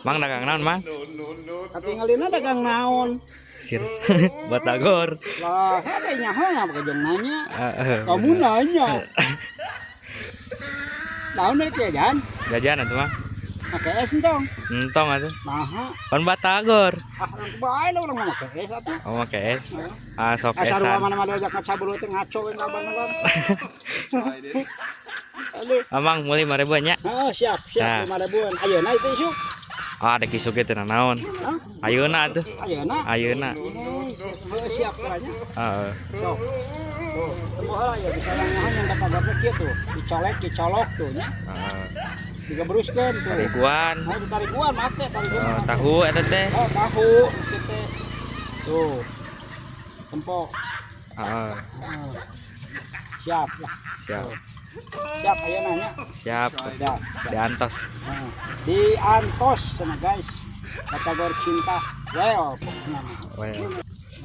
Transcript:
Mang dagang naon, Mang? Katingalina dagang naon. Sir. Batagor. Lah, kayaknya nyaho pakai jeng nanya. Kamu nanya. Naon dari jajan? jajan atuh, Mang. Pakai es entong. Entong atuh. Nah, Pan Batagor. orang bae lo orang mau pakai es atuh. Oh, make es. Ah, sok Asal esan. mana-mana ajak ngacabul teh ngaco we ngaban-ngaban. Aduh. Amang mulai 5.000 nya. Oh, siap, Nah. 5.000-an. Ayeuna itu isu. Ah, ada kisuk teh naon. Hah? Ayeuna atuh. Ayeuna. Ayeuna. Siap caranya. Heeh. Tuh. Tuh, tembok ya bisa yang kata gak kieu tuh. Dicolek tuh nya. Heeh. Digebruskeun tuh. Tarikuan. Nah, ditarikuan make tarikuan. Tahu eta teh. Oh, tahu kita. Tuh. Tempok. Heeh. Oh. Siap lah. Siap. Siap ayo nanya. Siap. Dah. Diantos. Nah, di antos sama guys. Kategori cinta. Well, pokoknya. Well.